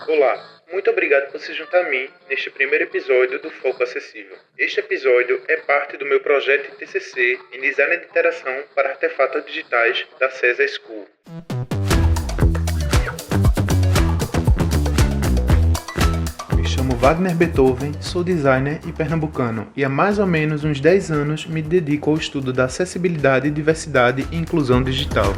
Olá, muito obrigado por se juntar a mim neste primeiro episódio do Foco Acessível. Este episódio é parte do meu projeto de TCC em Design de Interação para Artefatos Digitais da CESA School. Me chamo Wagner Beethoven, sou designer e pernambucano e há mais ou menos uns 10 anos me dedico ao estudo da acessibilidade, diversidade e inclusão digital.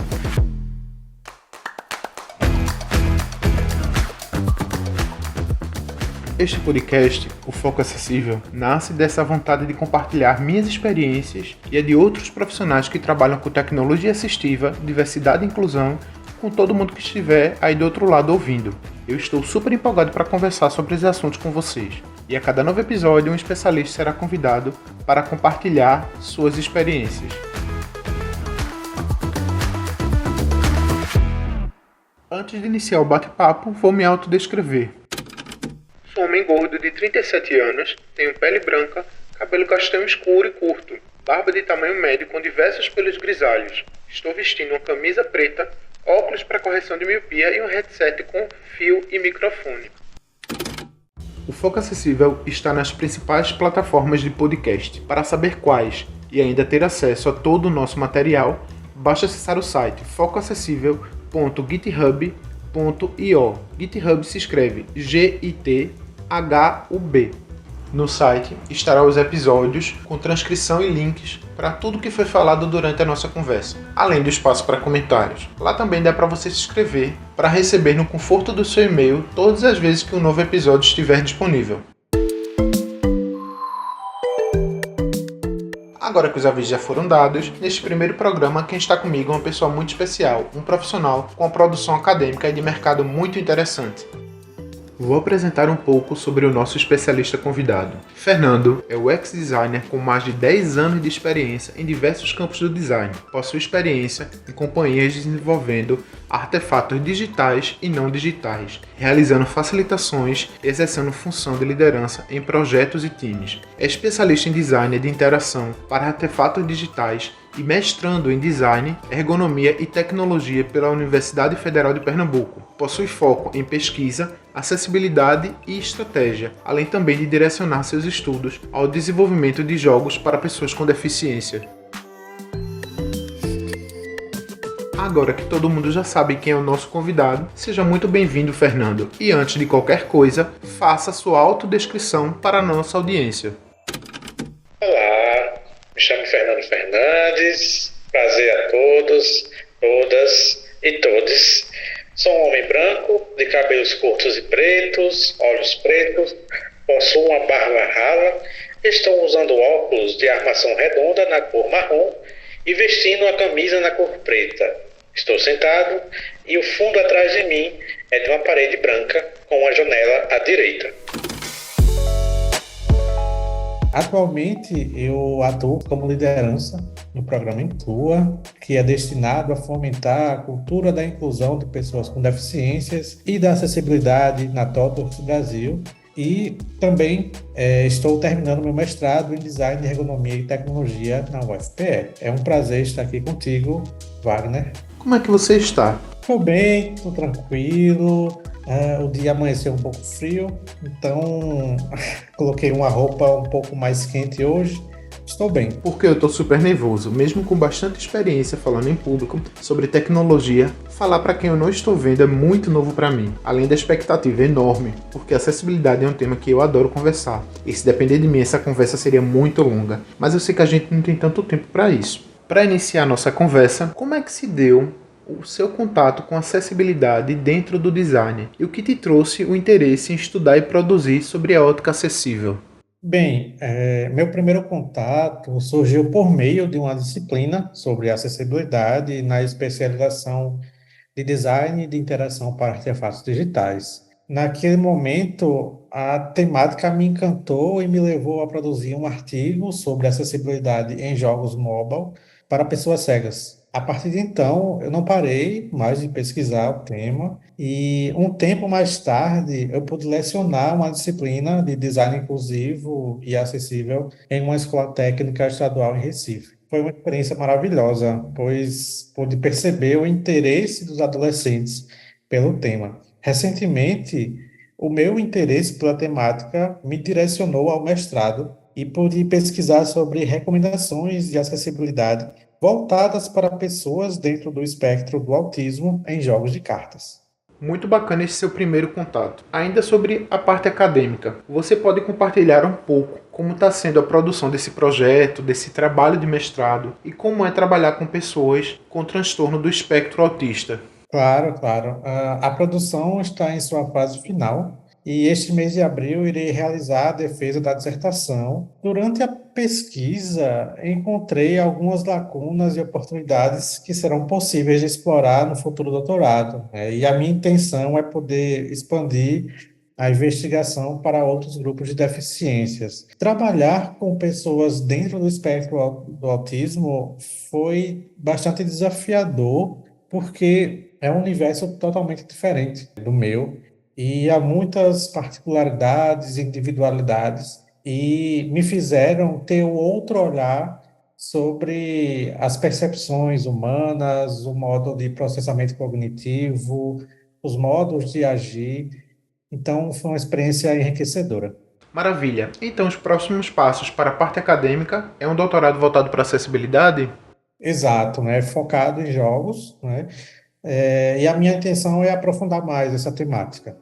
Este podcast, o Foco Acessível, nasce dessa vontade de compartilhar minhas experiências e a de outros profissionais que trabalham com tecnologia assistiva, diversidade e inclusão, com todo mundo que estiver aí do outro lado ouvindo. Eu estou super empolgado para conversar sobre esses assuntos com vocês. E a cada novo episódio, um especialista será convidado para compartilhar suas experiências. Antes de iniciar o bate-papo, vou me autodescrever. Sou um homem gordo de 37 anos, tenho pele branca, cabelo castanho escuro e curto, barba de tamanho médio com diversos pelos grisalhos. Estou vestindo uma camisa preta, óculos para correção de miopia e um headset com fio e microfone. O Foco Acessível está nas principais plataformas de podcast. Para saber quais e ainda ter acesso a todo o nosso material, basta acessar o site focoacessível.github.io. GitHub se escreve GITHUB. No site estarão os episódios com transcrição e links para tudo que foi falado durante a nossa conversa, além do espaço para comentários. Lá também dá para você se inscrever para receber no conforto do seu e-mail todas as vezes que um novo episódio estiver disponível. Agora que os avisos já foram dados, neste primeiro programa quem está comigo é uma pessoa muito especial, um profissional com uma produção acadêmica e de mercado muito interessante. Vou apresentar um pouco sobre o nosso especialista convidado. Fernando é UX designer com mais de 10 anos de experiência em diversos campos do design. Possui experiência em companhias desenvolvendo artefatos digitais e não digitais, realizando facilitações e exercendo função de liderança em projetos e times. É especialista em design de interação para artefatos digitais e mestrando em Design, Ergonomia e Tecnologia pela Universidade Federal de Pernambuco. Possui foco em pesquisa, acessibilidade e estratégia, além também de direcionar seus estudos ao desenvolvimento de jogos para pessoas com deficiência. Agora que todo mundo já sabe quem é o nosso convidado, seja muito bem-vindo, Fernando. E antes de qualquer coisa, faça sua autodescrição para a nossa audiência. Olá, me chamo Fernando Fernandes, prazer a todos, todas e todes. Sou um homem branco, de cabelos curtos e pretos, olhos pretos, possuo uma barba rala, estou usando óculos de armação redonda na cor marrom e vestindo uma camisa na cor preta. Estou sentado e o fundo atrás de mim é de uma parede branca com uma janela à direita. Atualmente, eu atuo como liderança no programa Inclua, que é destinado a fomentar a cultura da inclusão de pessoas com deficiências e da acessibilidade na TOTWORKS Brasil. E também estou terminando meu mestrado em Design de Ergonomia e Tecnologia na UFPE. É um prazer estar aqui contigo, Wagner. Como é que você está? Estou bem, estou tranquilo. O dia amanheceu um pouco frio, então coloquei uma roupa um pouco mais quente hoje. Estou bem. Porque eu estou super nervoso, mesmo com bastante experiência falando em público sobre tecnologia, falar para quem eu não estou vendo é muito novo para mim. Além da expectativa enorme, porque acessibilidade é um tema que eu adoro conversar. E se depender de mim, essa conversa seria muito longa. Mas eu sei que a gente não tem tanto tempo para isso. Para iniciar nossa conversa, como é que se deu o seu contato com acessibilidade dentro do design e o que te trouxe o interesse em estudar e produzir sobre a ótica acessível? Bem, meu primeiro contato surgiu por meio de uma disciplina sobre acessibilidade na especialização de design de interação para artefatos digitais. Naquele momento, a temática me encantou e me levou a produzir um artigo sobre acessibilidade em jogos mobile para pessoas cegas. A partir de então, eu não parei mais de pesquisar o tema e um tempo mais tarde eu pude lecionar uma disciplina de design inclusivo e acessível em uma escola técnica estadual em Recife. Foi uma experiência maravilhosa, pois pude perceber o interesse dos adolescentes pelo tema. Recentemente, O meu interesse pela temática me direcionou ao mestrado e pude pesquisar sobre recomendações de acessibilidade voltadas para pessoas dentro do espectro do autismo em jogos de cartas. Muito bacana esse seu primeiro contato. Ainda sobre a parte acadêmica, você pode compartilhar um pouco como está sendo a produção desse projeto, desse trabalho de mestrado e como é trabalhar com pessoas com transtorno do espectro autista. Claro, claro. A produção está em sua fase final e este mês de abril irei realizar a defesa da dissertação. Durante a pesquisa, encontrei algumas lacunas e oportunidades que serão possíveis de explorar no futuro doutorado, né? E a minha intenção é poder expandir a investigação para outros grupos de deficiências. Trabalhar com pessoas dentro do espectro do autismo foi bastante desafiador porque é um universo totalmente diferente do meu e há muitas particularidades, individualidades e me fizeram ter um outro olhar sobre as percepções humanas, o modo de processamento cognitivo, os modos de agir. Então, foi uma experiência enriquecedora. Maravilha! Então, os próximos passos para a parte acadêmica é um doutorado voltado para acessibilidade? Exato, né? Focado em jogos, né? E a minha intenção é aprofundar mais essa temática.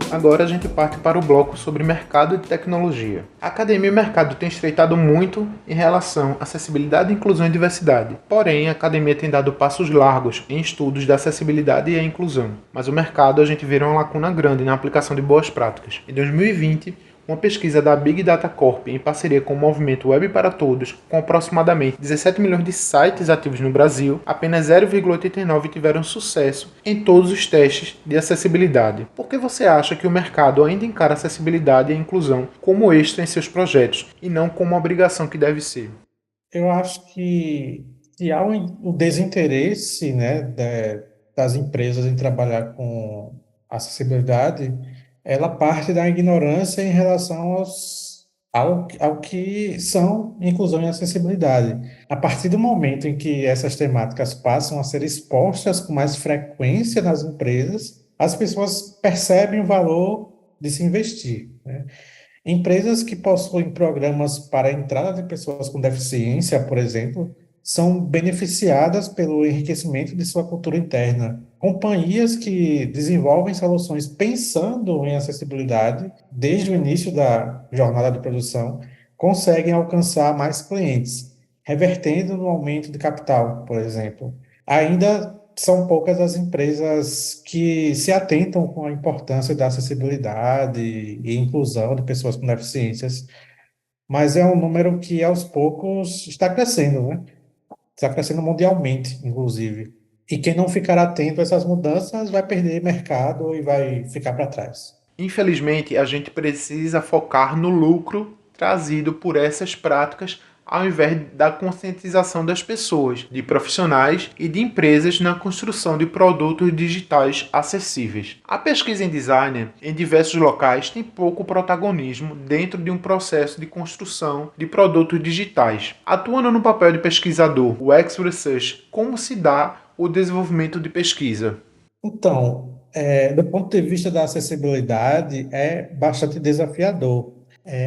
Agora a gente parte para o bloco sobre mercado de tecnologia. A academia e o mercado têm estreitado muito em relação à acessibilidade, inclusão e diversidade. Porém, a academia tem dado passos largos em estudos da acessibilidade e a inclusão. Mas o mercado a gente vê uma lacuna grande na aplicação de boas práticas. Em 2020, uma pesquisa da Big Data Corp, em parceria com o movimento Web para Todos, com aproximadamente 17 milhões de sites ativos no Brasil, apenas 0,89 tiveram sucesso em todos os testes de acessibilidade. Por que você acha que o mercado ainda encara a acessibilidade e a inclusão como extra em seus projetos, e não como uma obrigação que deve ser? Eu acho que há o desinteresse, né, das empresas em trabalhar com acessibilidade, ela parte da ignorância em relação ao que são inclusão e acessibilidade. A partir do momento em que essas temáticas passam a ser expostas com mais frequência nas empresas, as pessoas percebem o valor de se investir, né? Empresas que possuem programas para a entrada de pessoas com deficiência, por exemplo, são beneficiadas pelo enriquecimento de sua cultura interna. Companhias que desenvolvem soluções pensando em acessibilidade desde o início da jornada de produção conseguem alcançar mais clientes, revertendo no aumento de capital, por exemplo. Ainda são poucas as empresas que se atentam com a importância da acessibilidade e inclusão de pessoas com deficiências, mas é um número que aos poucos está crescendo, né? Está crescendo mundialmente, inclusive. E quem não ficar atento a essas mudanças vai perder mercado e vai ficar para trás. Infelizmente, a gente precisa focar no lucro trazido por essas práticas ao invés da conscientização das pessoas, de profissionais e de empresas na construção de produtos digitais acessíveis. A pesquisa em design em diversos locais tem pouco protagonismo dentro de um processo de construção de produtos digitais. Atuando no papel de pesquisador, o X-Research, como se dá o desenvolvimento de pesquisa? Então, do ponto de vista da acessibilidade, é bastante desafiador.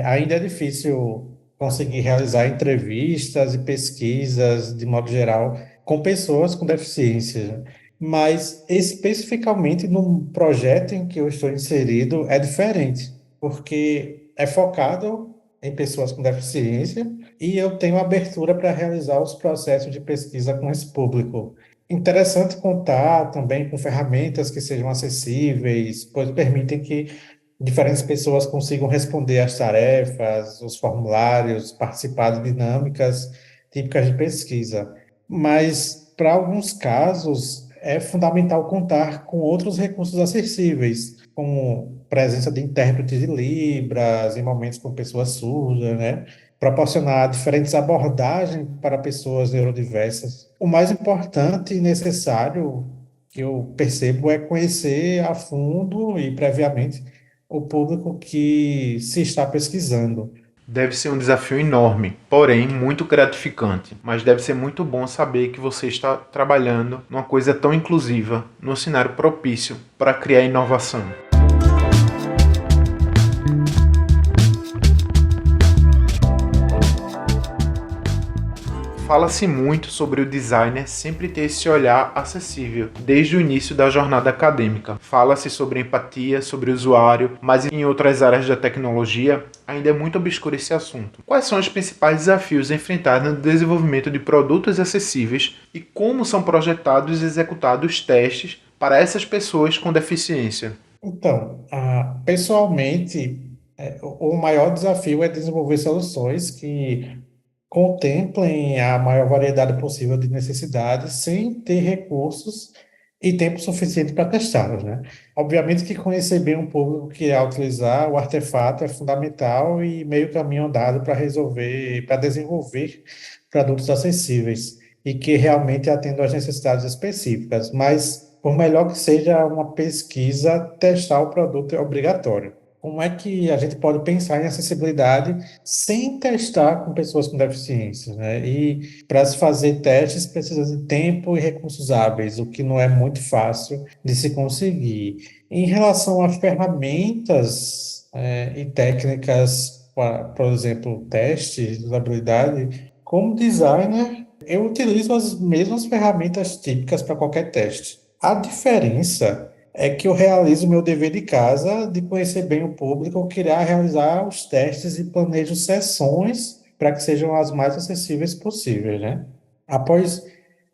Ainda é difícil conseguir realizar entrevistas e pesquisas, de modo geral, com pessoas com deficiência. Mas, especificamente no projeto em que eu estou inserido, é diferente, porque é focado em pessoas com deficiência e eu tenho abertura para realizar os processos de pesquisa com esse público. Interessante contar também com ferramentas que sejam acessíveis, pois permitem que diferentes pessoas consigam responder às tarefas, os formulários, participar de dinâmicas típicas de pesquisa. Mas, para alguns casos, é fundamental contar com outros recursos acessíveis, como presença de intérpretes de Libras, em momentos com pessoas surdas, né? Proporcionar diferentes abordagens para pessoas neurodiversas. O mais importante e necessário que eu percebo é conhecer a fundo e previamente o público que se está pesquisando. Deve ser um desafio enorme, porém muito gratificante, mas deve ser muito bom saber que você está trabalhando numa coisa tão inclusiva, num cenário propício para criar inovação. Fala-se muito sobre o designer sempre ter esse olhar acessível, desde o início da jornada acadêmica. Fala-se sobre empatia, sobre o usuário, mas em outras áreas da tecnologia ainda é muito obscuro esse assunto. Quais são os principais desafios enfrentados no desenvolvimento de produtos acessíveis e como são projetados e executados testes para essas pessoas com deficiência? Então, pessoalmente, o maior desafio é desenvolver soluções que contemplem a maior variedade possível de necessidades sem ter recursos e tempo suficiente para testá-los, né? Obviamente que conhecer bem um público que irá utilizar o artefato é fundamental e meio caminho andado para resolver, para desenvolver produtos acessíveis e que realmente atendam às necessidades específicas. Mas, por melhor que seja uma pesquisa, testar o produto é obrigatório. Como é que a gente pode pensar em acessibilidade sem testar com pessoas com deficiência, né? E para se fazer testes precisa de tempo e recursos hábeis, o que não é muito fácil de se conseguir. Em relação a ferramentas, e técnicas, por exemplo, testes de usabilidade, como designer, eu utilizo as mesmas ferramentas típicas para qualquer teste. A diferença é que eu realizo o meu dever de casa de conhecer bem o público, que irá realizar os testes e planejo sessões para que sejam as mais acessíveis possíveis, né? Após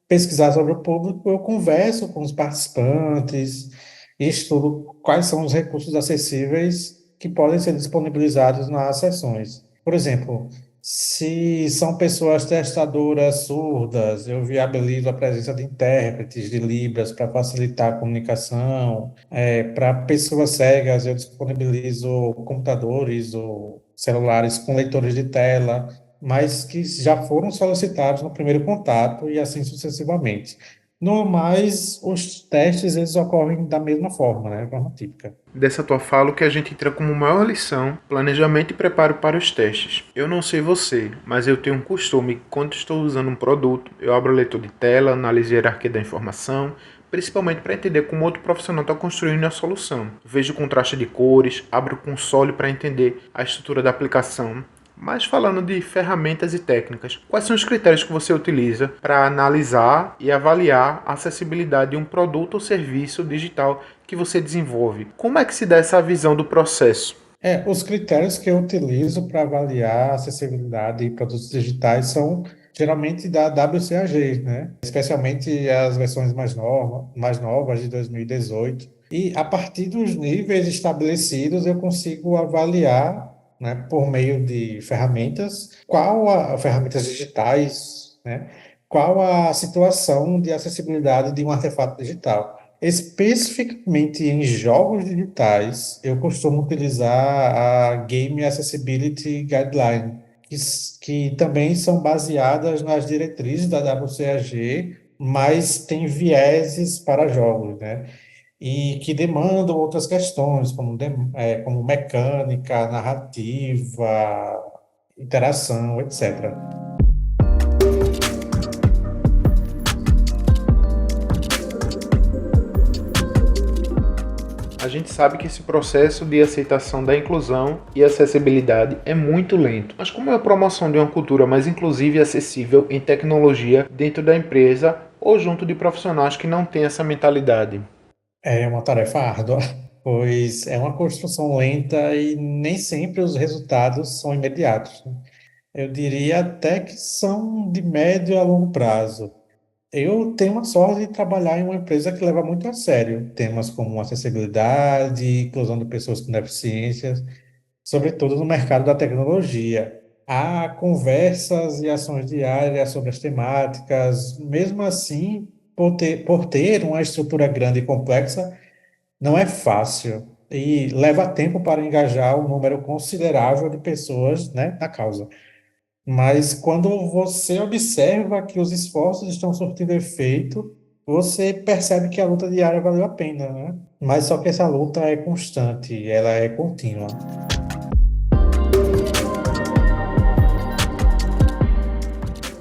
pesquisar sobre o público, eu converso com os participantes e estudo quais são os recursos acessíveis que podem ser disponibilizados nas sessões. Por exemplo, se são pessoas testadoras surdas, eu viabilizo a presença de intérpretes de Libras para facilitar a comunicação. Para pessoas cegas, eu disponibilizo computadores ou celulares com leitores de tela, mas que já foram solicitados no primeiro contato e assim sucessivamente. No mais, os testes eles ocorrem da mesma forma, né? Forma típica. Dessa tua fala, o que a gente entra como maior lição, planejamento e preparo para os testes. Eu não sei você, mas eu tenho um costume, quando estou usando um produto, eu abro o leitor de tela, analiso a hierarquia da informação, principalmente para entender como outro profissional está construindo a solução. Vejo o contraste de cores, abro o console para entender a estrutura da aplicação. Mas falando de ferramentas e técnicas, quais são os critérios que você utiliza para analisar e avaliar a acessibilidade de um produto ou serviço digital que você desenvolve? Como é que se dá essa visão do processo? Os critérios que eu utilizo para avaliar a acessibilidade de produtos digitais são geralmente da WCAG, né? Especialmente as versões mais novas de 2018. E a partir dos níveis estabelecidos, eu consigo avaliar, né, por meio de ferramentas, ferramentas digitais, né, qual a situação de acessibilidade de um artefato digital. Especificamente em jogos digitais, eu costumo utilizar a Game Accessibility Guideline, que também são baseadas nas diretrizes da WCAG, mas tem vieses para jogos, né? E que demandam outras questões, como mecânica, narrativa, interação, etc. A gente sabe que esse processo de aceitação da inclusão e acessibilidade é muito lento. Mas como é a promoção de uma cultura mais inclusiva e acessível em tecnologia dentro da empresa ou junto de profissionais que não têm essa mentalidade? É uma tarefa árdua, pois é uma construção lenta e nem sempre os resultados são imediatos, né? Eu diria até que são de médio a longo prazo. Eu tenho a sorte de trabalhar em uma empresa que leva muito a sério temas como acessibilidade, inclusão de pessoas com deficiências, sobretudo no mercado da tecnologia. Há conversas e ações diárias sobre as temáticas, mesmo assim, por ter uma estrutura grande e complexa, não é fácil e leva tempo para engajar um número considerável de pessoas, né, na causa. Mas quando você observa que os esforços estão surtindo efeito, você percebe que a luta diária valeu a pena, né? Mas só que essa luta é constante, ela é contínua.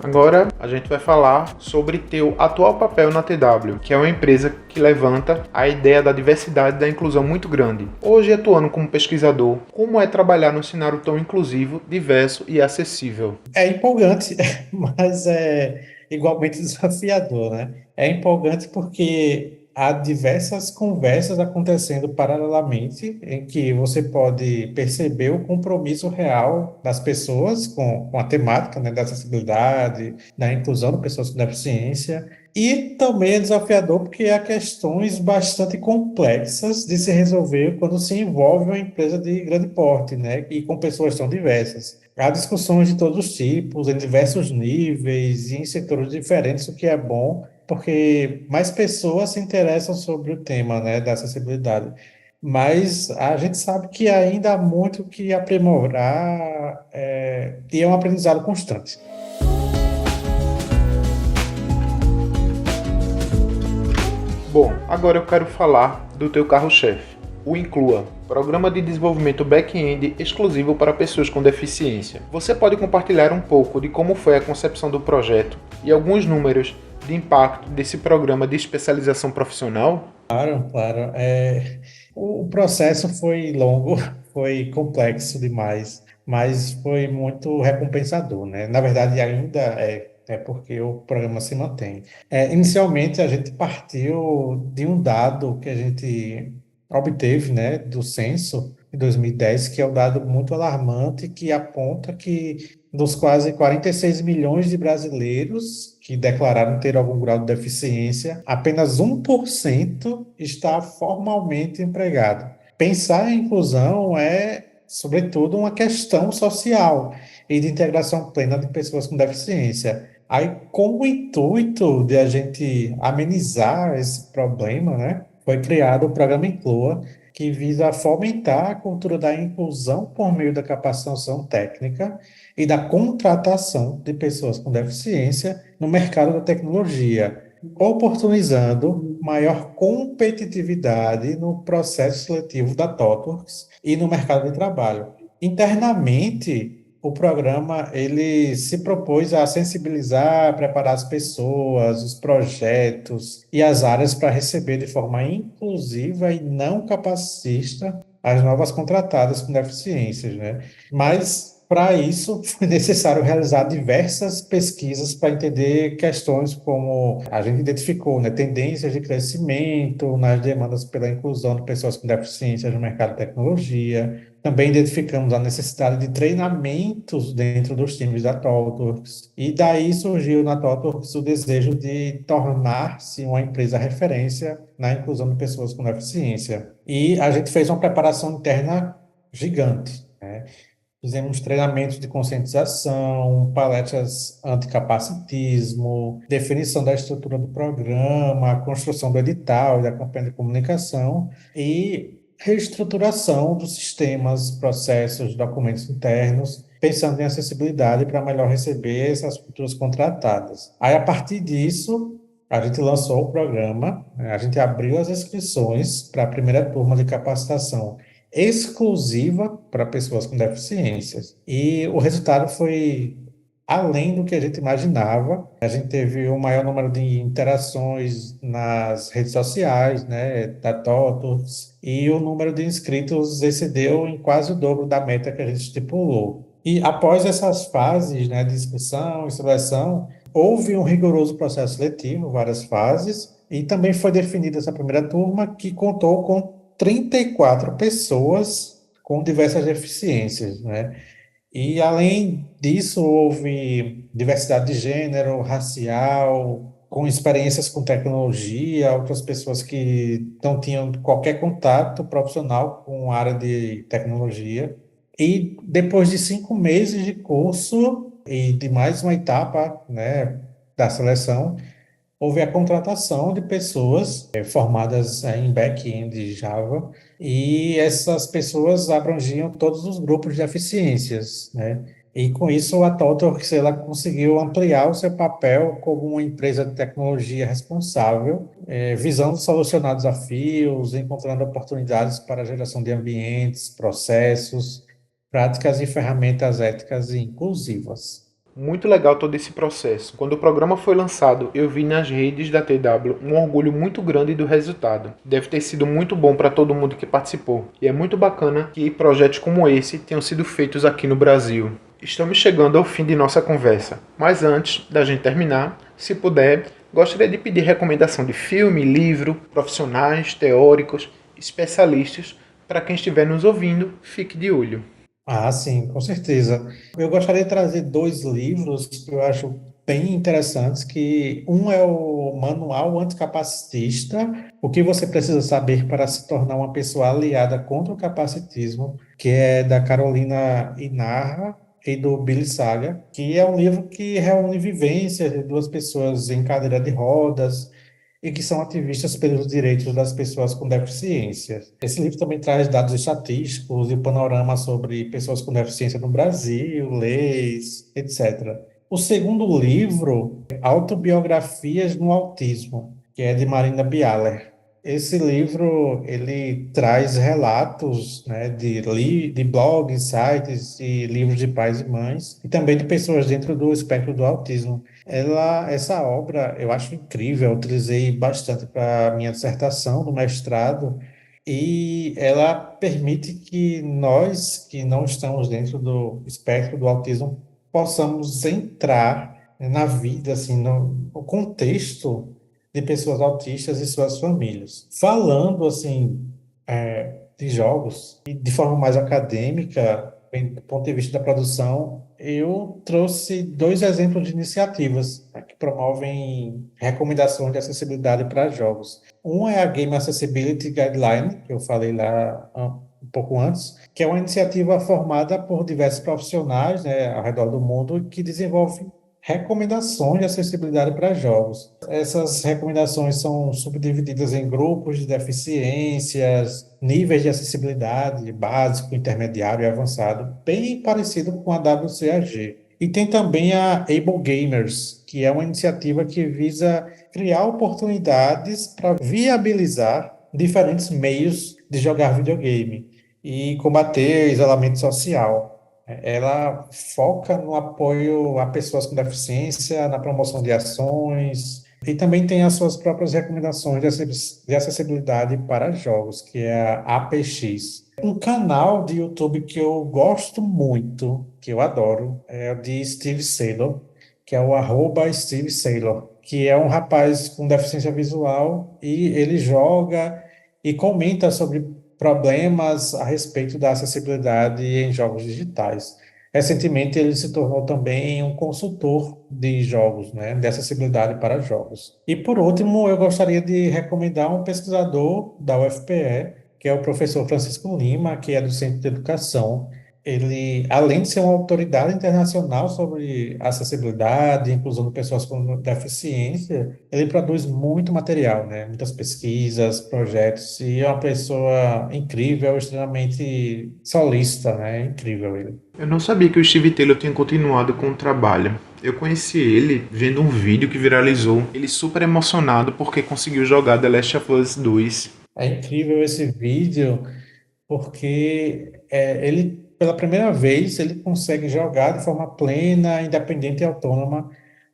Agora a gente vai falar sobre teu atual papel na TW, que é uma empresa que levanta a ideia da diversidade e da inclusão muito grande. Hoje, atuando como pesquisador, como é trabalhar num cenário tão inclusivo, diverso e acessível? É empolgante, mas é igualmente desafiador, né? É empolgante porque há diversas conversas acontecendo paralelamente, em que você pode perceber o compromisso real das pessoas com a temática, né, da acessibilidade, da inclusão de pessoas com deficiência. E também é desafiador porque há questões bastante complexas de se resolver quando se envolve uma empresa de grande porte, né, e com pessoas tão diversas. Há discussões de todos os tipos, em diversos níveis e em setores diferentes, o que é bom, porque mais pessoas se interessam sobre o tema, né, da acessibilidade. Mas a gente sabe que ainda há muito que aprimorar, e é um aprendizado constante. Bom, agora eu quero falar do teu carro-chefe, o Inclua, programa de desenvolvimento back-end exclusivo para pessoas com deficiência. Você pode compartilhar um pouco de como foi a concepção do projeto e alguns números de impacto desse programa de especialização profissional? Claro, claro. O processo foi longo, foi complexo demais, mas foi muito recompensador, né? Na verdade, ainda é porque o programa se mantém. Inicialmente, a gente partiu de um dado que a gente obteve, né, do censo de 2010, que é um dado muito alarmante, que aponta que dos quase 46 milhões de brasileiros que declararam ter algum grau de deficiência, apenas 1% está formalmente empregado. Pensar em inclusão é, sobretudo, uma questão social e de integração plena de pessoas com deficiência. Aí, com o intuito de a gente amenizar esse problema, né, foi criado o programa Inclua, que visa fomentar a cultura da inclusão por meio da capacitação técnica e da contratação de pessoas com deficiência no mercado da tecnologia, oportunizando maior competitividade no processo seletivo da TOTWORKS e no mercado de trabalho. Internamente, o programa ele se propôs a sensibilizar, preparar as pessoas, os projetos e as áreas para receber de forma inclusiva e não capacitista as novas contratadas com deficiências, né? Mas para isso, foi necessário realizar diversas pesquisas para entender questões como a gente identificou, né, tendências de crescimento nas demandas pela inclusão de pessoas com deficiências no mercado de tecnologia. Também identificamos a necessidade de treinamentos dentro dos times da TOTWORKS. E daí surgiu na TOTWORKS o desejo de tornar-se uma empresa referência na inclusão de pessoas com deficiência. E a gente fez uma preparação interna gigante, né? Fizemos treinamentos de conscientização, palestras anticapacitismo, definição da estrutura do programa, construção do edital e da campanha de comunicação e reestruturação dos sistemas, processos, documentos internos, pensando em acessibilidade para melhor receber essas futuras contratadas. Aí, a partir disso, a gente lançou o programa, né? A gente abriu as inscrições para a primeira turma de capacitação exclusiva para pessoas com deficiências. E o resultado foi além do que a gente imaginava. A gente teve o maior número de interações nas redes sociais, né, da TOTUS, e o número de inscritos excedeu em quase o dobro da meta que a gente estipulou. E após essas fases, né, de inscrição e seleção, houve um rigoroso processo seletivo, várias fases, e também foi definida essa primeira turma, que contou com 34 pessoas com diversas deficiências, né? E, além disso, houve diversidade de gênero, racial, com experiências com tecnologia, outras pessoas que não tinham qualquer contato profissional com a área de tecnologia. E depois de 5 meses de curso e de mais uma etapa, né, da seleção, houve a contratação de pessoas formadas em back-end de Java, e essas pessoas abrangiam todos os grupos de deficiências, né? E com isso a TOTWORKS ela conseguiu ampliar o seu papel como uma empresa de tecnologia responsável, visando solucionar desafios, encontrando oportunidades para a geração de ambientes, processos, práticas e ferramentas éticas e inclusivas. Muito legal todo esse processo. Quando o programa foi lançado, eu vi nas redes da TW um orgulho muito grande do resultado. Deve ter sido muito bom para todo mundo que participou. E é muito bacana que projetos como esse tenham sido feitos aqui no Brasil. Estamos chegando ao fim de nossa conversa, mas antes da gente terminar, se puder, gostaria de pedir recomendação de filme, livro, profissionais, teóricos, especialistas, para quem estiver nos ouvindo, fique de olho. Ah, sim, com certeza. Eu gostaria de trazer dois livros que eu acho bem interessantes, que um é o Manual Anticapacitista, o que você precisa saber para se tornar uma pessoa aliada contra o capacitismo, que é da Carolina Inarra e do Billy Saga, que é um livro que reúne vivências de duas pessoas em cadeira de rodas, e que são ativistas pelos direitos das pessoas com deficiência. Esse livro também traz dados estatísticos e panorama sobre pessoas com deficiência no Brasil, leis, etc. O segundo livro é Autobiografias no Autismo, que é de Marina Bialer. Esse livro, ele traz relatos, né, de blogs, sites e livros de pais e mães, e também de pessoas dentro do espectro do autismo. Essa obra eu acho incrível, eu utilizei bastante para minha dissertação do mestrado, e ela permite que nós, que não estamos dentro do espectro do autismo, possamos entrar na vida, assim, no contexto de pessoas autistas e suas famílias. Falando, assim, de jogos, e de forma mais acadêmica, do ponto de vista da produção, eu trouxe dois exemplos de iniciativas, né, que promovem recomendações de acessibilidade para jogos. Um é a Game Accessibility Guideline, que eu falei lá um pouco antes, que é uma iniciativa formada por diversos profissionais, né, ao redor do mundo, que desenvolve recomendações de acessibilidade para jogos. Essas recomendações são subdivididas em grupos de deficiências, níveis de acessibilidade, básico, intermediário e avançado, bem parecido com a WCAG. E tem também a Able Gamers, que é uma iniciativa que visa criar oportunidades para viabilizar diferentes meios de jogar videogame e combater isolamento social. Ela foca no apoio a pessoas com deficiência, na promoção de ações, e também tem as suas próprias recomendações de acessibilidade para jogos, que é a APX. Um canal de YouTube que eu gosto muito, que eu adoro, é o de Steve Saylor, que é o @Steve Saylor, que é um rapaz com deficiência visual e ele joga e comenta sobre problemas a respeito da acessibilidade em jogos digitais. Recentemente, ele se tornou também um consultor de jogos, né, de acessibilidade para jogos. E, por último, eu gostaria de recomendar um pesquisador da UFPE, que é o professor Francisco Lima, que é do Centro de Educação. Ele, além de ser uma autoridade internacional sobre acessibilidade e inclusão de pessoas com deficiência, ele produz muito material, né? Muitas pesquisas, projetos, e é uma pessoa incrível, extremamente solícita, né? É incrível ele. Eu não sabia que o Steve Taylor tinha continuado com o trabalho. Eu conheci ele vendo um vídeo que viralizou, ele super emocionado porque conseguiu jogar The Last of Us 2. É incrível esse vídeo, porque ele, pela primeira vez, ele consegue jogar de forma plena, independente e autônoma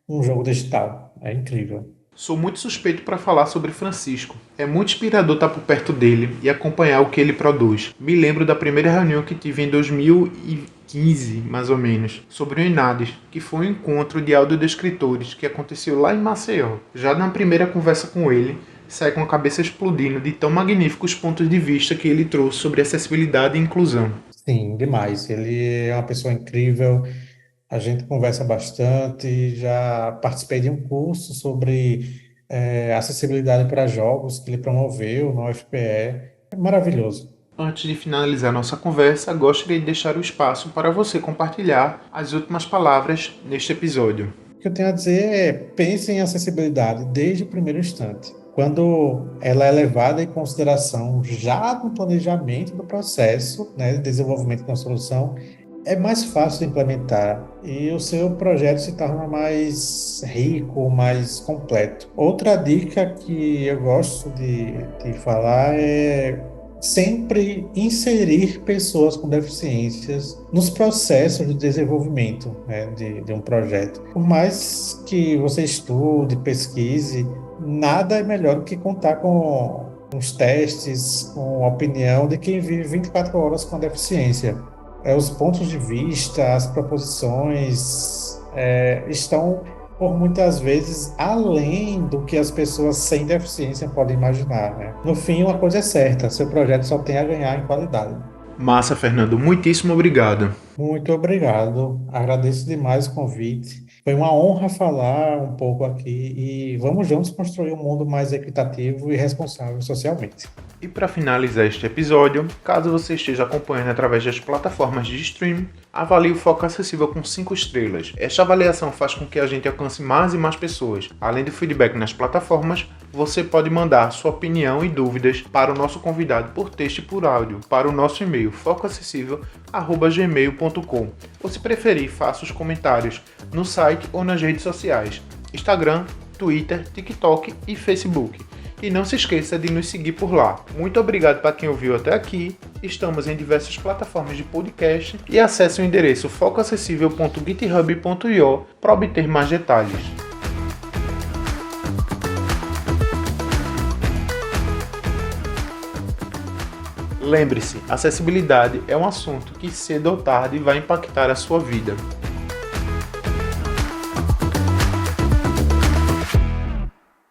um jogo digital. É incrível. Sou muito suspeito para falar sobre Francisco. É muito inspirador estar por perto dele e acompanhar o que ele produz. Me lembro da primeira reunião que tive em 2015, mais ou menos, sobre o Enades, que foi um encontro de audiodescritores que aconteceu lá em Maceió. Já na primeira conversa com ele, saí com a cabeça explodindo de tão magníficos pontos de vista que ele trouxe sobre acessibilidade e inclusão. Sim, demais. Ele é uma pessoa incrível. A gente conversa bastante. Já participei de um curso sobre acessibilidade para jogos que ele promoveu na UFPE. É maravilhoso. Antes de finalizar nossa conversa, gostaria de deixar o espaço para você compartilhar as últimas palavras neste episódio. O que eu tenho a dizer é: pense em acessibilidade desde o primeiro instante. Quando ela é levada em consideração já no planejamento do processo, né, de desenvolvimento da solução, é mais fácil de implementar e o seu projeto se torna mais rico, mais completo. Outra dica que eu gosto de falar é sempre inserir pessoas com deficiências nos processos de desenvolvimento, né, de um projeto. Por mais que você estude, pesquise, nada é melhor do que contar com os testes, com a opinião de quem vive 24 horas com a deficiência. Os pontos de vista, as proposições estão, por muitas vezes, além do que as pessoas sem deficiência podem imaginar, né? No fim, uma coisa é certa, seu projeto só tem a ganhar em qualidade. Massa, Fernando. Muitíssimo obrigado. Muito obrigado, agradeço demais o convite. Foi uma honra falar um pouco aqui e vamos juntos construir um mundo mais equitativo e responsável socialmente. E para finalizar este episódio, caso você esteja acompanhando através das plataformas de streaming, avalie o Foco Acessível com 5 estrelas. Esta avaliação faz com que a gente alcance mais e mais pessoas. Além do feedback nas plataformas, você pode mandar sua opinião e dúvidas para o nosso convidado por texto e por áudio, para o nosso e-mail focoacessível@gmail.com. Ou se preferir, faça os comentários no site ou nas redes sociais, Instagram, Twitter, TikTok e Facebook. E não se esqueça de nos seguir por lá. Muito obrigado para quem ouviu até aqui. Estamos em diversas plataformas de podcast e acesse o endereço focoacessível.github.io para obter mais detalhes. Lembre-se, acessibilidade é um assunto que cedo ou tarde vai impactar a sua vida.